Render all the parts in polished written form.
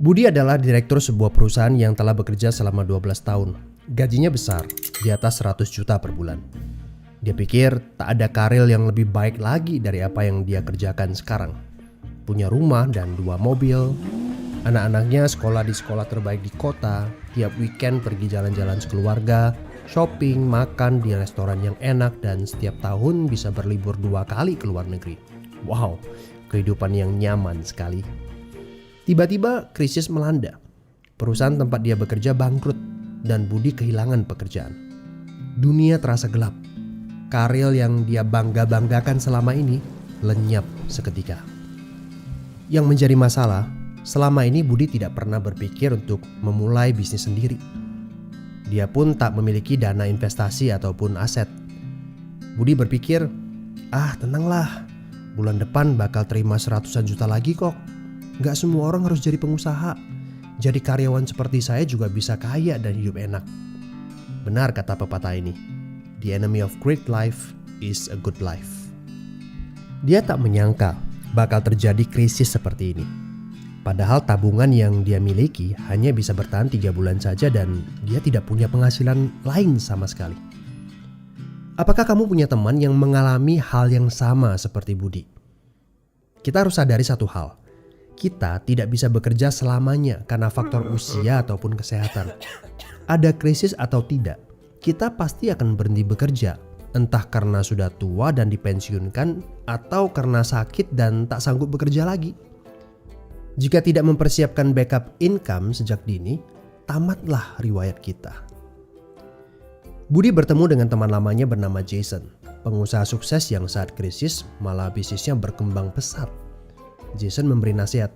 Budi adalah direktur sebuah perusahaan yang telah bekerja selama 12 tahun. Gajinya besar, di atas 100 juta per bulan. Dia pikir tak ada karir yang lebih baik lagi dari apa yang dia kerjakan sekarang. Punya rumah dan 2 mobil. Anak-anaknya sekolah di sekolah terbaik di kota. Tiap weekend pergi jalan-jalan sekeluarga, shopping, makan di restoran yang enak, dan setiap tahun bisa berlibur 2 kali ke luar negeri. Wow, kehidupan yang nyaman sekali. Tiba-tiba krisis melanda. Perusahaan tempat dia bekerja bangkrut dan Budi kehilangan pekerjaan. Dunia terasa gelap. Karir yang dia bangga-banggakan selama ini lenyap seketika. Yang menjadi masalah, selama ini Budi tidak pernah berpikir untuk memulai bisnis sendiri. Dia pun tak memiliki dana investasi ataupun aset. Budi berpikir, tenanglah, bulan depan bakal terima 100-an juta lagi kok. Gak semua orang harus jadi pengusaha. Jadi karyawan seperti saya juga bisa kaya dan hidup enak. Benar kata pepatah ini. The enemy of great life is a good life. Dia tak menyangka bakal terjadi krisis seperti ini. Padahal tabungan yang dia miliki hanya bisa bertahan 3 bulan saja dan dia tidak punya penghasilan lain sama sekali. Apakah kamu punya teman yang mengalami hal yang sama seperti Budi? Kita harus sadari satu hal. Kita tidak bisa bekerja selamanya karena faktor usia ataupun kesehatan. Ada krisis atau tidak, kita pasti akan berhenti bekerja. Entah karena sudah tua dan dipensiunkan atau karena sakit dan tak sanggup bekerja lagi. Jika tidak mempersiapkan backup income sejak dini, tamatlah riwayat kita. Budi bertemu dengan teman lamanya bernama Jason, pengusaha sukses yang saat krisis malah bisnisnya berkembang pesat. Jason memberi nasihat,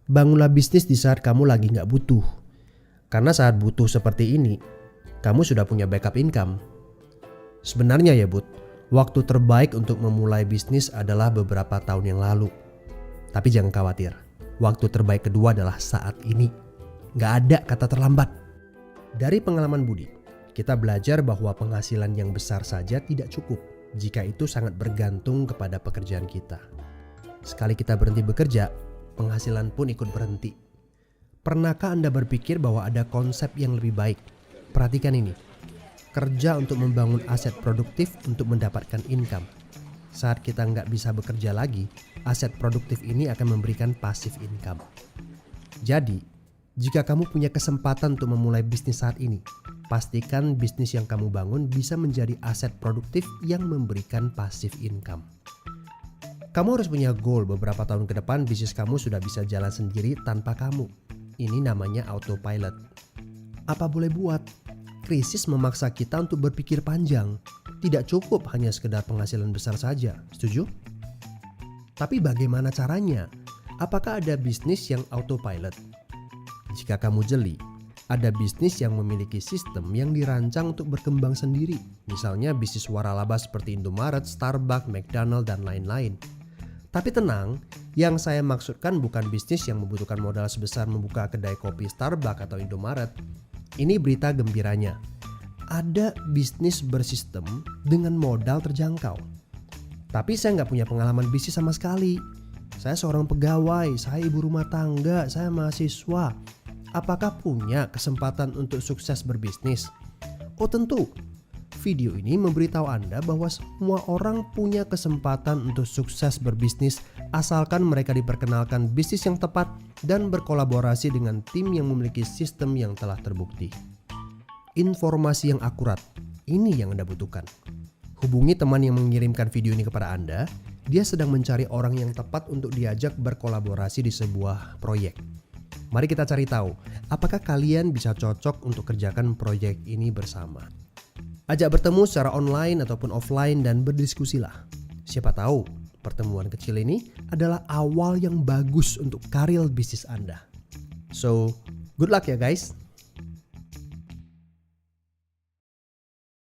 bangunlah bisnis di saat kamu lagi gak butuh. Karena saat butuh seperti ini, kamu sudah punya backup income. Sebenarnya ya Bud, waktu terbaik untuk memulai bisnis adalah beberapa tahun yang lalu. Tapi jangan khawatir, waktu terbaik kedua adalah saat ini. Gak ada kata terlambat. Dari pengalaman Budi, kita belajar bahwa penghasilan yang besar saja tidak cukup jika itu sangat bergantung kepada pekerjaan kita. Sekali kita berhenti bekerja, penghasilan pun ikut berhenti. Pernahkah Anda berpikir bahwa ada konsep yang lebih baik? Perhatikan ini. Kerja untuk membangun aset produktif untuk mendapatkan income. Saat kita nggak bisa bekerja lagi, aset produktif ini akan memberikan passive income. Jadi, jika kamu punya kesempatan untuk memulai bisnis saat ini, pastikan bisnis yang kamu bangun bisa menjadi aset produktif yang memberikan passive income. Kamu harus punya goal beberapa tahun ke depan bisnis kamu sudah bisa jalan sendiri tanpa kamu. Ini namanya autopilot. Apa boleh buat? Krisis memaksa kita untuk berpikir panjang. Tidak cukup hanya sekedar penghasilan besar saja. Setuju? Tapi bagaimana caranya? Apakah ada bisnis yang autopilot? Jika kamu jeli, ada bisnis yang memiliki sistem yang dirancang untuk berkembang sendiri. Misalnya bisnis waralaba seperti Indomaret, Starbucks, McDonald, dan lain-lain. Tapi tenang, yang saya maksudkan bukan bisnis yang membutuhkan modal sebesar membuka kedai kopi Starbucks atau Indomaret. Ini berita gembiranya. Ada bisnis bersistem dengan modal terjangkau. Tapi saya nggak punya pengalaman bisnis sama sekali. Saya seorang pegawai, saya ibu rumah tangga, saya mahasiswa. Apakah punya kesempatan untuk sukses berbisnis? Oh tentu. Video ini memberitahu Anda bahwa semua orang punya kesempatan untuk sukses berbisnis asalkan mereka diperkenalkan bisnis yang tepat dan berkolaborasi dengan tim yang memiliki sistem yang telah terbukti. Informasi yang akurat, ini yang Anda butuhkan. Hubungi teman yang mengirimkan video ini kepada Anda. Dia sedang mencari orang yang tepat untuk diajak berkolaborasi di sebuah proyek. Mari kita cari tahu, apakah kalian bisa cocok untuk kerjakan proyek ini bersama. Ajak bertemu secara online ataupun offline dan berdiskusilah. Siapa tahu pertemuan kecil ini adalah awal yang bagus untuk karir bisnis Anda. So, good luck ya guys.